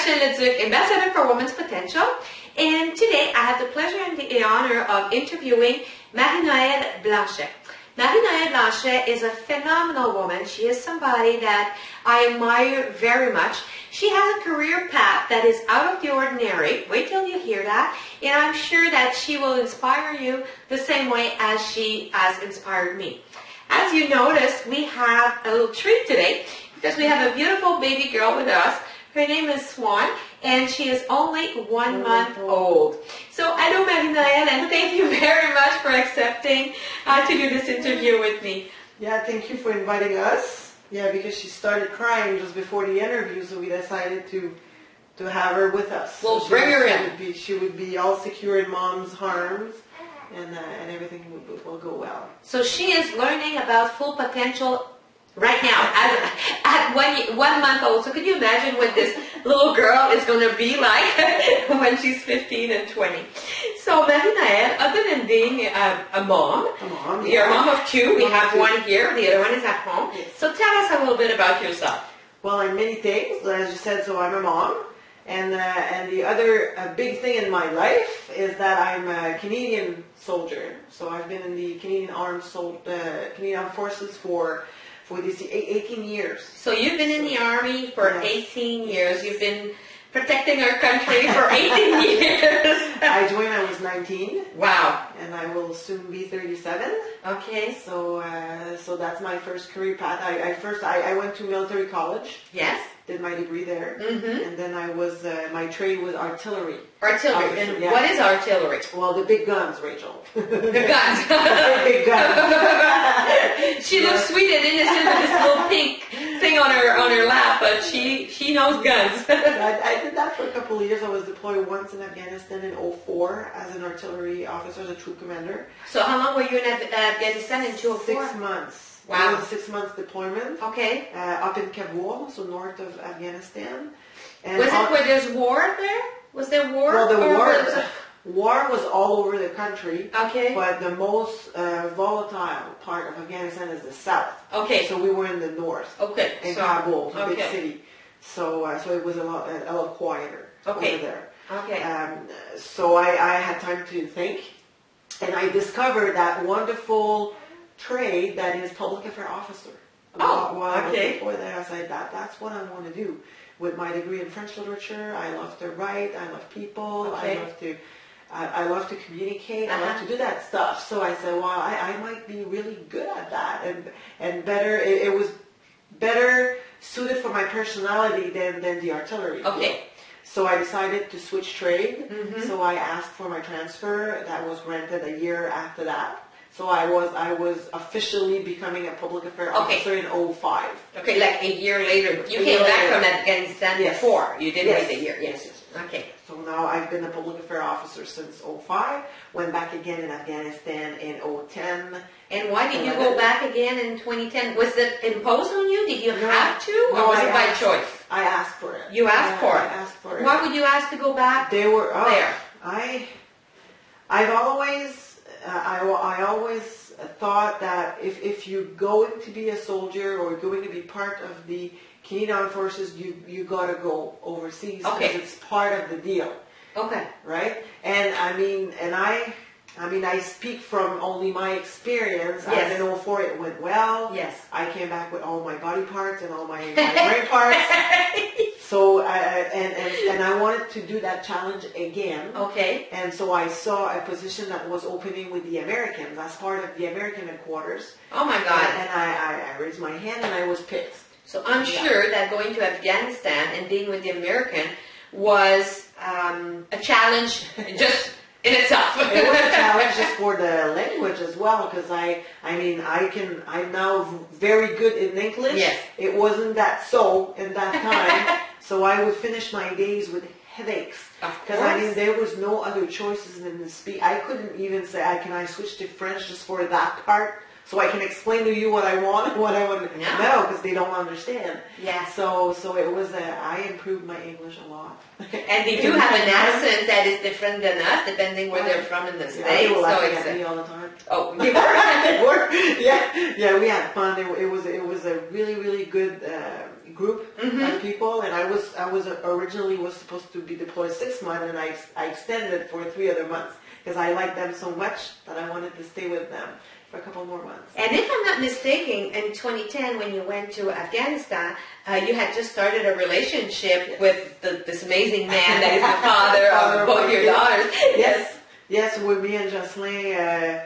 Blanchet Leduc, Ambassador for Women's Potential. And today I have the pleasure and the honor of interviewing Marie-Noëlle Blanchet. Marie-Noëlle Blanchet is a phenomenal woman. She is somebody that I admire very much. She has a career path that is out of the ordinary. Wait till you hear that. And I'm sure that she will inspire you the same way as she has inspired me. As you notice, we have a little treat today because we have a beautiful baby girl with us. Her name is Swan, and she is only 1 month old. So, hello Marie-Noëlle, and thank you very much for accepting to do this interview with me. Yeah, thank you for inviting us. Yeah, because she started crying just before the interview, so we decided to have her with us. We'll so bring her in. She would be all secure in mom's arms, and everything will go well. So she is learning about full potential right now, at 1 month old. So could you imagine what this little girl is going to be like when she's 15 and 20? So Marie-Noëlle, other than being a mom, you're a mom of two. We have one here. The other one is at home. Yes. So tell us a little bit about yourself. Well, I'm many things, as you said. So I'm a mom, and the other big thing in my life is that I'm a Canadian soldier. So I've been in the Canadian Armed Forces for these 18 years. So you've been in the Army for 18 years. You've been protecting our country for 18 years. I joined when I was 19. Wow. And I will soon be 37. Okay. So that's my first career path. I went to military college. Yes. Did my degree there. Mm-hmm. And then I was, my trade was artillery. Artillery. And what is artillery? Well, the big guns, Rachel. The guns. Big guns. She looks sweet and innocent with this little pink thing on her lap, but she knows guns. I did that for a couple of years. I was deployed once in Afghanistan in 2004 as an artillery officer, as a troop commander. So how long were you in Afghanistan in 2004? 6 months. Wow. It was a 6 months deployment. Okay. Up in Kabul, so north of Afghanistan. And was it where there's war there? Was there war? Well, the war was all over the country. Okay. But the most volatile part of Afghanistan is the south. Okay. So we were in the north. Okay. In Kabul, a big okay. city. So it was a lot quieter over there. Okay. So I had time to think, and I discovered that wonderful trade that is public affairs officer. Oh, okay. Before that, I said that's what I want to do. With my degree in French literature, I love to write. I love people. Okay. I love to communicate. I love to do that stuff. So I said, well, I might be really good at that, and better. It was better suited for my personality than the artillery. Okay. So I decided to switch trade. Mm-hmm. So I asked for my transfer. That was granted a year after that. So I was officially becoming a public affairs officer in 2005. Okay, like a year later. You came back from Afghanistan before. You did wait a year. Yes. Okay. So now I've been a public affairs officer since 2005. Went back again in Afghanistan in 2010. And why did you go back again in 2010? Was it imposed on you? Did you have to? Or No, was it by choice? I asked for it. You asked for it? I asked for it. Why would you ask to go back They were there? I've always I always thought that if you're going to be a soldier or going to be part of the Canadian Armed Forces, you got to go overseas because it's part of the deal. Okay. Right? And I speak from only my experience. Yes. In 2004 it went well. Yes. I came back with all my body parts and all my brain parts. So, and I wanted to do that challenge again. Okay. And so I saw a position that was opening with the Americans as part of the American headquarters. Oh my God. And I raised my hand and I was picked. So I'm sure that going to Afghanistan and being with the American was a challenge just in itself. It was a challenge just for the language as well, because I'm now very good in English. Yes. It wasn't that so in that time. So I would finish my days with headaches. Because there was no other choices than to speak. I couldn't even say, can I switch to French just for that part so I can explain to you what I want and what I want to know, because they don't understand. Yeah. So it was I improved my English a lot. And they do have an accent that is different than us, depending where they're from in the States. They were laughing at me all the time. Oh, you were? Yeah, we had fun. It was a really, really good group of people, and I was originally was supposed to be deployed 6 months, and I extended it for 3 other months because I liked them so much that I wanted to stay with them for a couple more months. And if I'm not mistaken, in 2010, when you went to Afghanistan, you had just started a relationship with this amazing man that is the father of both your daughters. Yes, with me and Jocelyn,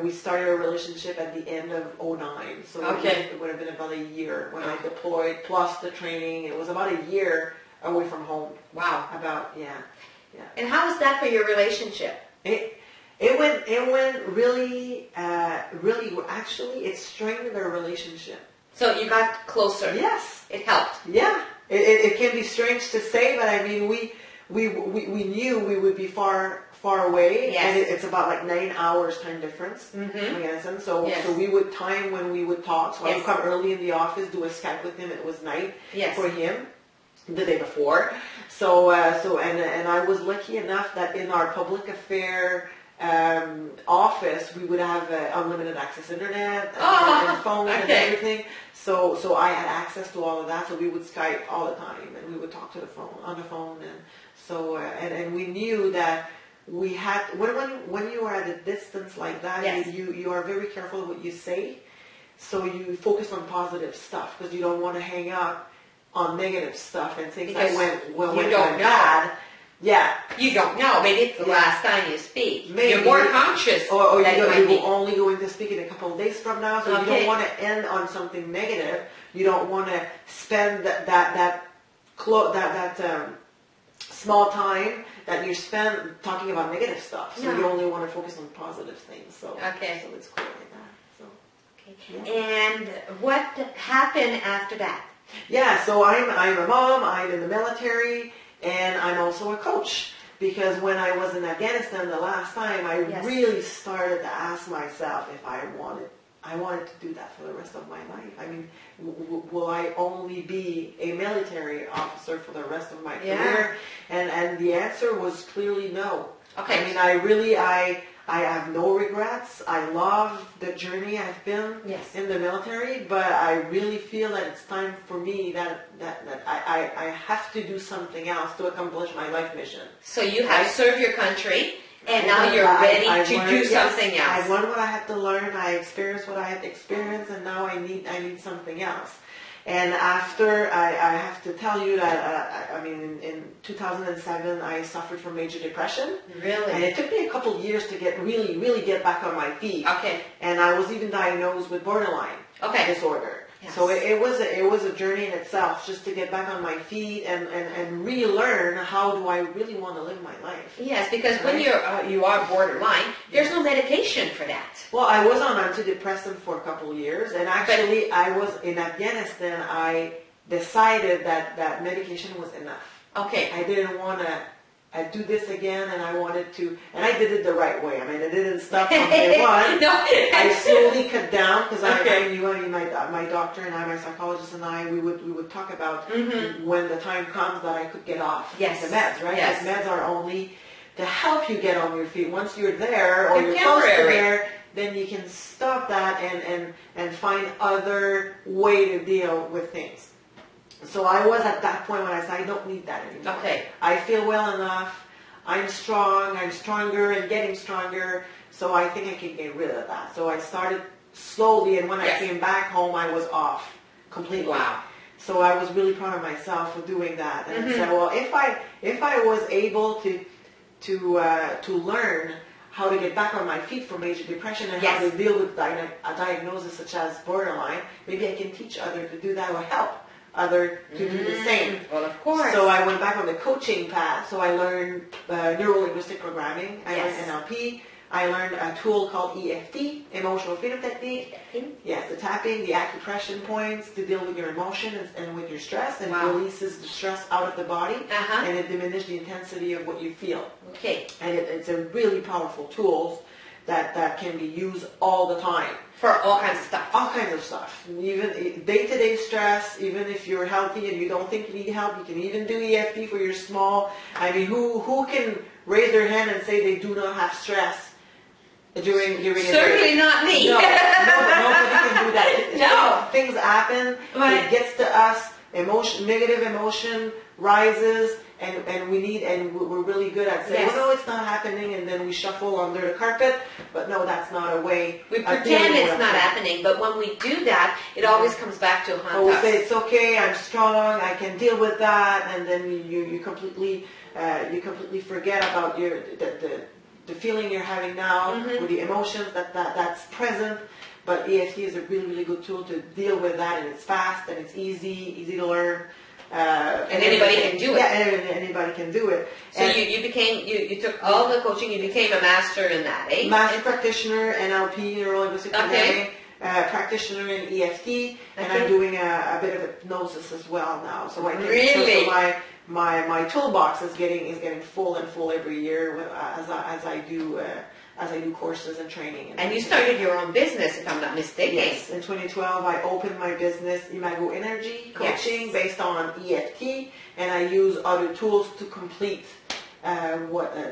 we started a relationship at the end of 2009. So it would have been about a year when I deployed, plus the training. It was about a year away from home. Wow. Yeah. And how was that for your relationship? It went really, actually, it strengthened our relationship. So you got closer. Yes. It helped. Yeah. It can be strange to say, but I mean, we knew we would be far away. Yes. And it's about like 9 hours time difference. So we would time when we would talk. So I would come early in the office, do a Skype with him. It was night for him the day before. So and I was lucky enough that in our public affair office, we would have unlimited access internet and phone and everything. So I had access to all of that. So we would Skype all the time, and we would talk on the phone, and so and we knew that we had when you are at a distance like that, you are very careful what you say. So you focus on positive stuff because you don't want to hang up on negative stuff and things that went bad. Yeah. You don't know. Maybe it's the last time you speak. Maybe. You're more conscious. Or you're only going to speak in a couple of days from now, so you don't want to end on something negative. You don't want to spend that small time that you spend talking about negative stuff. So you only want to focus on positive things. So it's cool like that. So. And what happened after that? Yeah, so I'm a mom, I'm in the military, and I'm also a coach. Because when I was in Afghanistan the last time, I really started to ask myself if I wanted to do that for the rest of my life. I mean, will I only be a military officer for the rest of my career? And the answer was clearly no. Okay. I mean, I have no regrets. I love the journey I've been in the military, but I really feel that it's time for me that I have to do something else to accomplish my life mission. So you have served your country, and now you're ready to do something else. I learned what I had to learn. I experienced what I had to experience, and now I need something else. And after, I have to tell you that, in 2007, I suffered from major depression. Really? And it took me a couple of years to really get back on my feet. Okay. And I was even diagnosed with borderline disorder. Yes. So it was a journey in itself, just to get back on my feet and relearn how do I really want to live my life. Yes, because when you are borderline, there's no medication for that. Well, I was on antidepressant for a couple of years, and actually I was in Afghanistan. I decided that medication was enough. Okay. I didn't want to do this again, and I wanted to, and I did it the right way. I mean, I didn't stop from day one. I slowly cut down because I knew my doctor and my psychologist and we would talk about when the time comes that I could get off the meds, right? Yes. Because meds are only to help you get on your feet. Once you're there or you're close to there, then you can stop that and find other way to deal with things. So I was at that point when I said, I don't need that anymore. Okay. I feel well enough. I'm strong. I'm stronger and getting stronger. So I think I can get rid of that. So I started slowly, and when I came back home, I was off completely. Wow. So I was really proud of myself for doing that. And I said, well, if I was able to learn how to get back on my feet for major depression and how to deal with a diagnosis such as borderline, maybe I can teach others to do that or help others to do the same. Well, of course. So I went back on the coaching path. So I learned neuro-linguistic programming. I learned NLP. I learned a tool called EFT, Emotional Freedom Technique. Yes, the tapping, the acupressure points to deal with your emotions and with your stress, and releases the stress out of the body, and it diminishes the intensity of what you feel. Okay. And it's a really powerful tool. that can be used all the time. For all kinds of stuff. All kinds of stuff. Even day-to-day stress, even if you're healthy and you don't think you need help, you can even do EFT for your small. I mean, who can raise their hand and say they do not have stress during Certainly not me. No, nobody can do that. No. Things happen. Right. It gets to us. Negative emotion rises, and we're really good at saying, Yes. oh, no, it's not happening, and then we shuffle under the carpet. But no, that's not a way. We of pretend dealing it's with not it. happening, but when we do that, it always comes back to haunt Or we us. say it's okay, I'm strong, I can deal with that, and then you completely forget about the feeling you're having now, Mm-hmm. or the emotions that's present. But EFT is a really, really good tool to deal with that, and it's fast and it's easy to learn. And anybody can do it. Yeah, anybody can do it. So you took all the coaching, you became a master in that, eh? Master practitioner, NLP, neuro-linguistic Okay. programming, practitioner in EFT, and I'm doing a bit of hypnosis as well now. So I can, Really? so my toolbox is getting full every year as I do courses and training. And you started your own business, if I'm not mistaken. Yes, in 2012 I opened my business, Imago Energy Coaching, Yes. based on EFT, and I use other tools to complete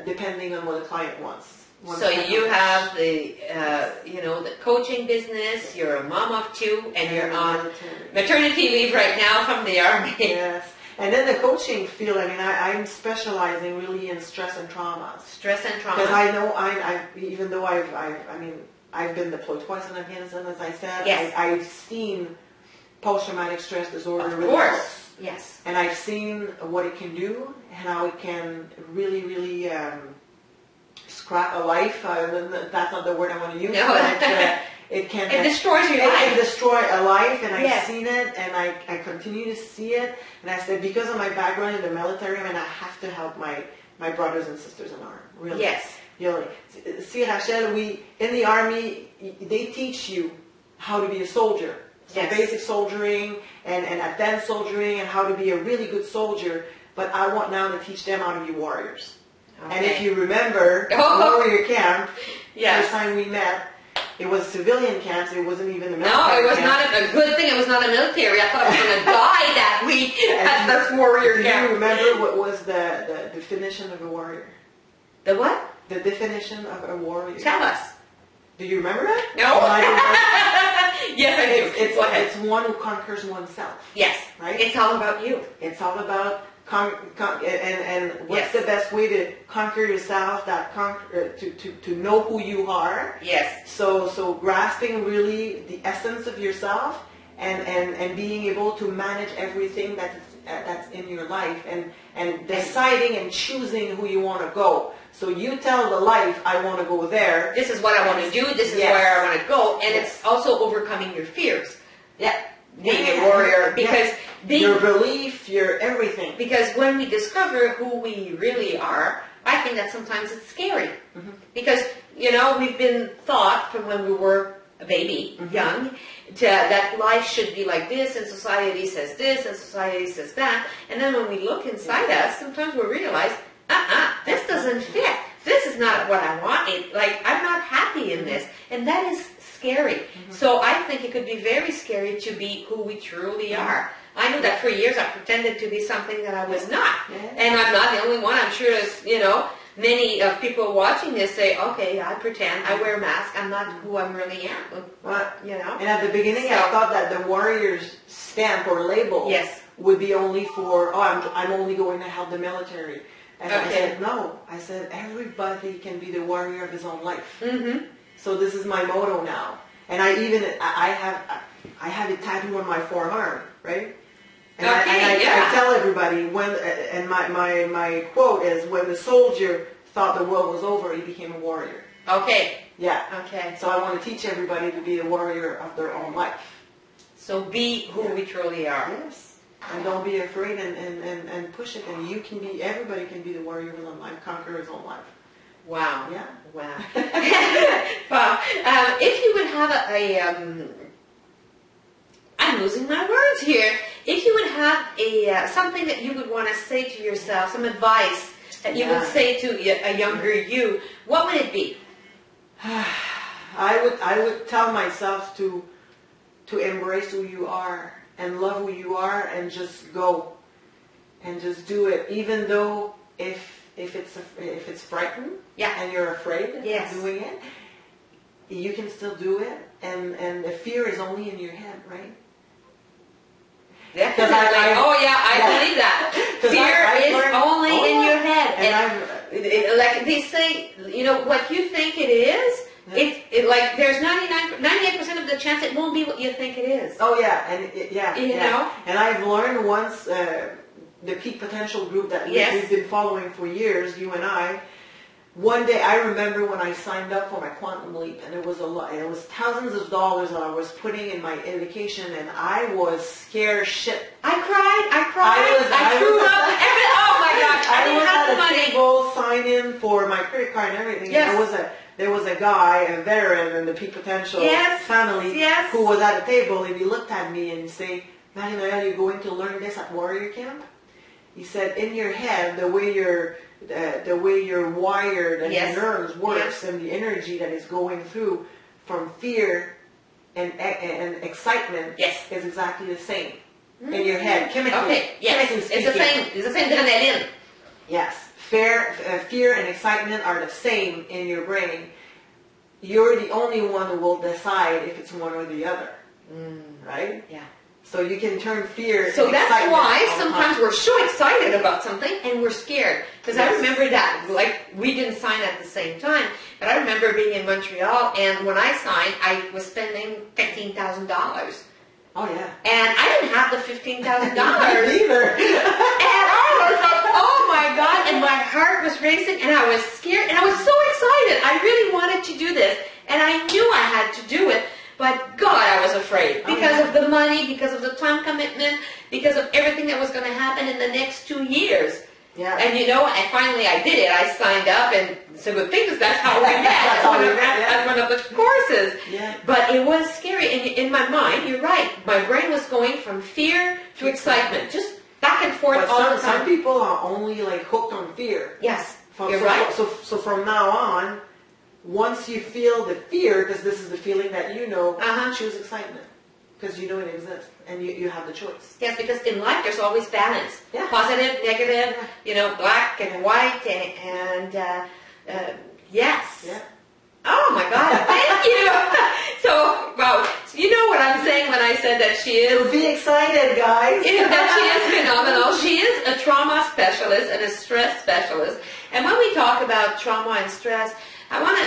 depending on what the client wants. So you have the coaching business, you're a mom of two, and you're on maternity leave right now from the Army. Yes. And then the coaching field, I mean, I'm specializing really in stress and traumas. Stress and trauma. Because I know, even though I've been deployed twice in Afghanistan, as I said, Yes. I've seen post-traumatic stress disorder. Of really course. close. Yes. And I've seen what it can do, and how it can really, really scrap a life. That's not the word I want to use. No. But it can. It destroys your It life. can destroy a life, and I've Yes. seen it, and I continue to see it. And I said, because of my background in the military, I mean, I have to help my brothers and sisters in arm. Really. Yes. Really. See, Rachel, in the Army, they teach you how to be a soldier. So Yes. basic soldiering and advanced soldiering, and how to be a really good soldier. But I want now to teach them how to be warriors. Okay. And if you remember, warrior camp, Yes. first time we met, it was civilian camps. It wasn't even a military No, it was camp. not a good thing. It was not a military. I thought I was going to die that week at this warrior Do camp. you remember what was the definition of a warrior? The what? The definition of a warrior. Tell us. Do you remember that? No. Oh, I don't know. Yes, I do. Go ahead. It's one who conquers oneself. Yes. Right? It's all about you. It's all about and Yes. what's the best way to conquer yourself? To know who you are. Yes. So grasping really the essence of yourself, and being able to manage everything that's in your life, and deciding and choosing who you want to go. So you tell the life, I want to go there. This is what I want to do. This is Yes. where I want to go. And Yes. it's also overcoming your fears. Yeah. Being Yeah. a warrior. Yeah. Because Your belief, your everything. Because when we discover who we really are, I think that sometimes it's scary. Mm-hmm. Because, we've been taught from when we were a baby, Mm-hmm. young, that life should be like this, and society says this, and society says that. And then when we look inside us, sometimes we realize, this doesn't fit. This is not what I want. I'm not happy in this. And that is scary. Mm-hmm. So I think it could be very scary to be who we truly are. I knew that for years I pretended to be something that I was not. Yeah. And I'm not the only one. I'm sure there's, many of people watching this say, okay, I pretend, I wear a mask, I'm not who I really am. Well, And And at the beginning, I thought that the warrior's stamp or label Yes. would be only for, I'm only going to help the military. And I Okay. said, no. I said, everybody can be the warrior of his own life. Mm-hmm. So this is my motto now. And I have it tattooed on my forearm, right? And I tell everybody and my quote is, when the soldier thought the world was over, he became a warrior. Okay. Yeah. Okay. So I want to teach everybody to be a warrior of their own life. So be who we truly are. Yes. And don't be afraid, and push it. And everybody can be the warrior of his own life, conquer his own life. Wow. Yeah. Wow. Wow. If you would have I'm losing my words here. If you would have something that you would want to say to yourself, some advice that you would say to a younger you, what would it be? I would tell myself to embrace who you are and love who you are and just go and just do it, even though if it's frightened and you're afraid of doing it, you can still do it, and the fear is only in your head, right? Definitely. I believe that. Fear is only in your head. And like they say, what you think it is, like there's 98% of the chance it won't be what you think it is. Oh yeah, and you know. And I've learned once the Peak Potential group that we've been following for years, you and I. One day, I remember when I signed up for my Quantum Leap, and it was a lot. It was thousands of dollars that I was putting in my education, and I was scared shit. I cried. I threw up. Oh my gosh! I didn't have the money. I was at a table sign in for my credit card and everything. Yes. And there was a guy, a veteran in the Peak Potential family, who was at a table, and he looked at me and he said, "Marie-Noëlle, you're going to learn this at Warrior Camp?" He said, "In your head, the way you're wired and your nerves works and the energy that is going through from fear and excitement is exactly the same in your head chemically." Okay, yes, it's the same. It's the same adrenaline. Yes, fear and excitement are the same in your brain. You're the only one who will decide if it's one or the other, right? Yeah. So you can turn fear. So that's why sometimes we're so excited about something and we're scared. Because I remember that, like, we didn't sign at the same time, but I remember being in Montreal, and when I signed, I was spending $15,000. Oh yeah. And I didn't have the $15,000 either. And I was like, oh my God, and my heart was racing, and I was scared, and I was so excited. I really wanted to do this, and I knew I had to do it. But God, I was afraid because of the money, because of the time commitment, because of everything that was going to happen in the next 2 years. Yeah. And and finally I did it. I signed up, and it's a good thing because that's how we met. That's one of the courses. Yeah. But it was scary. And in my mind, you're right. My brain was going from fear to excitement, just back and forth all the time. Some people are only like hooked on fear. Yes, you're right. So from now on, once you feel the fear, because this is the feeling that choose excitement. Because you know it exists, and you have the choice. Yes, because in life there's always balance. Yeah. Positive, negative, black and white, and yes. Yeah. Oh my God, thank you. So, you know what I'm saying when I said that she is... So be excited, guys. That she is phenomenal. She is a trauma specialist and a stress specialist. And when we talk about trauma and stress, I want to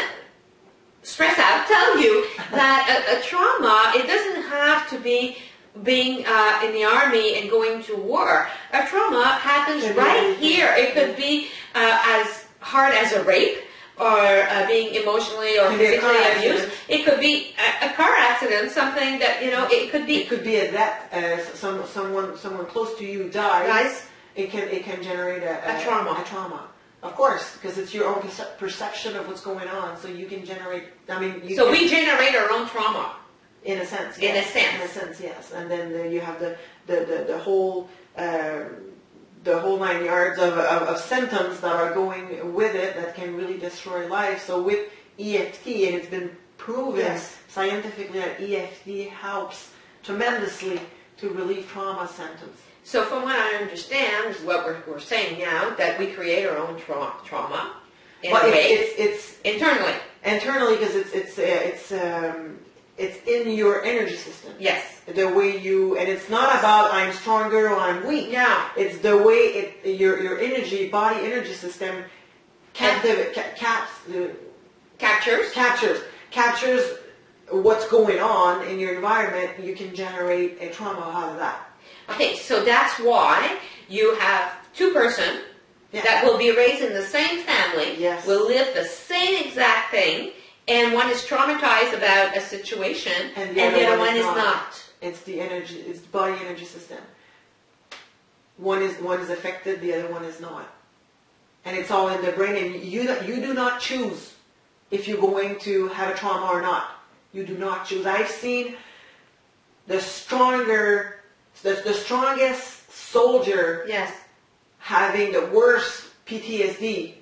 tell you that a trauma, it doesn't have to be being in the army and going to war. A trauma happens right here. It could be as hard as a rape, or being emotionally or physically abused. It could be a car accident, something that, it could be... It could be a death, someone close to you dies. It can generate a trauma. A trauma. Of course, because it's your own perception of what's going on, so you can generate... we generate our own trauma. In a sense, yes. In a sense, yes. And then you have the whole 9 yards of symptoms that are going with it that can really destroy life. So with EFT, and it's been proven scientifically that EFT helps tremendously to relieve trauma symptoms. So from what I understand, what we're saying now, that we create our own trauma in a way. It's internally. Internally, because it's in your energy system. Yes. The way and it's not about I'm stronger or I'm weak. Yeah. It's the way your energy, body energy system captures what's going on in your environment. You can generate a trauma out of that. Okay, so that's why you have two persons that will be raised in the same family, will live the same exact thing, and one is traumatized about a situation, and the other one is not. It's the energy, it's the body energy system. One is affected, the other one is not. And it's all in the brain, and you do not choose if you're going to have a trauma or not. You do not choose. I've seen the strongest soldier having the worst PTSD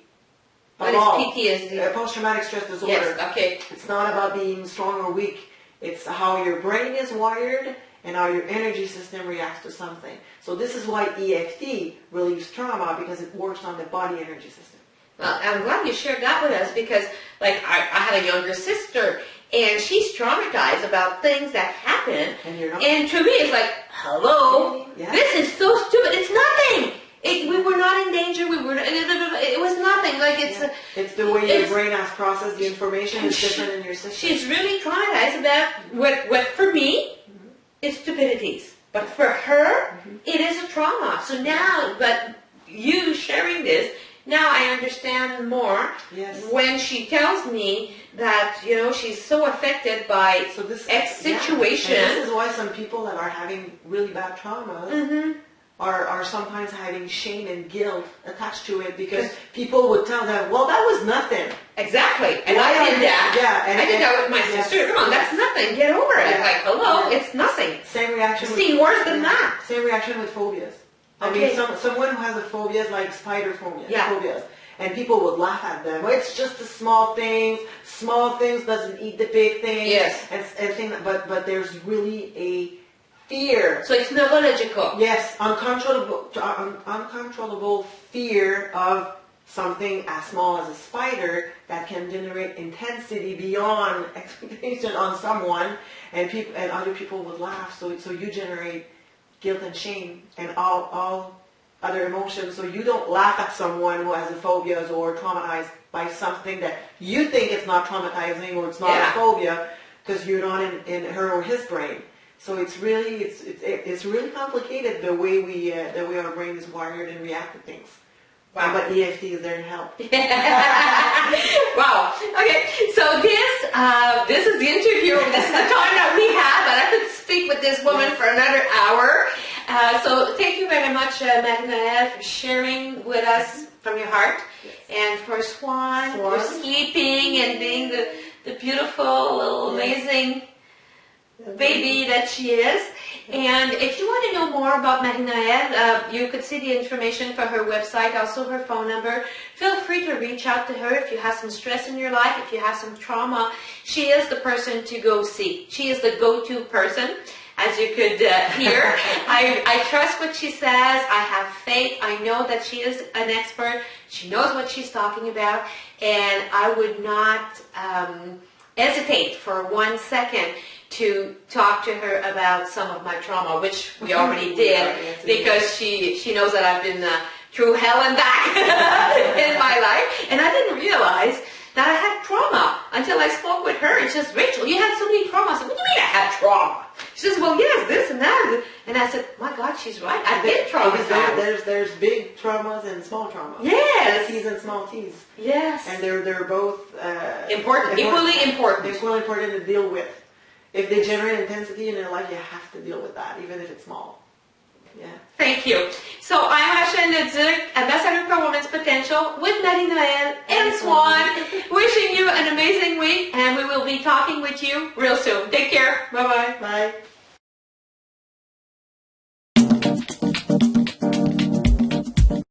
What is PTSD? Post-traumatic stress disorder. Yes, okay. It's not about being strong or weak. It's how your brain is wired and how your energy system reacts to something. So this is why EFT relieves trauma, because it works on the body energy system. Well, I'm glad you shared that with us, because like I have a younger sister, and she's traumatized about things that happen. And you're not. And to me, it's like, hello, Yeah. this is so stupid. It's nothing. We were not in danger. It was nothing. Like it's the way your brain has processed the information is different in your system. She's really traumatized about what for me is stupidities, but for her it is a trauma. So now, but you sharing this, now I understand more. Yes. When she tells me that she's so affected by X situation. And this is why some people that are having really bad traumas. Are sometimes having shame and guilt attached to it, because people would tell them, well, that was nothing. Exactly. And I did that. Yeah. I did that with my sister. Come on, that's nothing. Get over it. Like, hello, it's nothing. Same reaction. See, worse than that. Same reaction with phobias. I mean, someone who has a phobia, like spider phobias, and people would laugh at them. Well, it's just the small things. Small things doesn't eat the big things. Yes. And things, but there's really a fear. So it's neurological. Yes, uncontrollable fear of something as small as a spider that can generate intensity beyond expectation on someone, and other people would laugh. So you generate guilt and shame and all other emotions. So you don't laugh at someone who has a phobia or traumatized by something that you think it's not traumatizing or it's not a phobia, because you're not in her or his brain. So it's really complicated the way our brain is wired and react to things. Wow. But EFT is there to help. Wow. Okay. So this is the interview. This is the time that we have, but I could speak with this woman for another hour. So thank you very much, Marie-Noëlle, for sharing with us from your heart, and for Swan for sleeping and being the beautiful, little, amazing baby that she is. And if you want to know more about Marie-Noëlle, you could see the information for her website, also her phone number. Feel free to reach out to her if you have some stress in your life, if you have some trauma. She is the person to go see. She is the go-to person, as you could hear. I trust what she says. I have faith. I know that she is an expert. She knows what she's talking about. And I would not hesitate for 1 second to talk to her about some of my trauma, which we already did, because she knows that I've been through hell and back in my life, and I didn't realize that I had trauma until I spoke with her. And she says, Rachel, you had so many traumas. I said, what do you mean I had trauma? She says, well, yes, this and that. And I said, my God, she's right. I've been traumatized. There's big traumas and small traumas. Yes. Big T's and small T's. Yes. And they're both important. Equally important. Equally important to deal with. If they generate intensity in your life, you have to deal with that, even if it's small. Yeah. Thank you. So I'm Leduc, Ambassador for Women's Potential, with Marie-Noëlle and Swan, wishing you an amazing week, and we will be talking with you real soon. Take care. Bye-bye. Bye.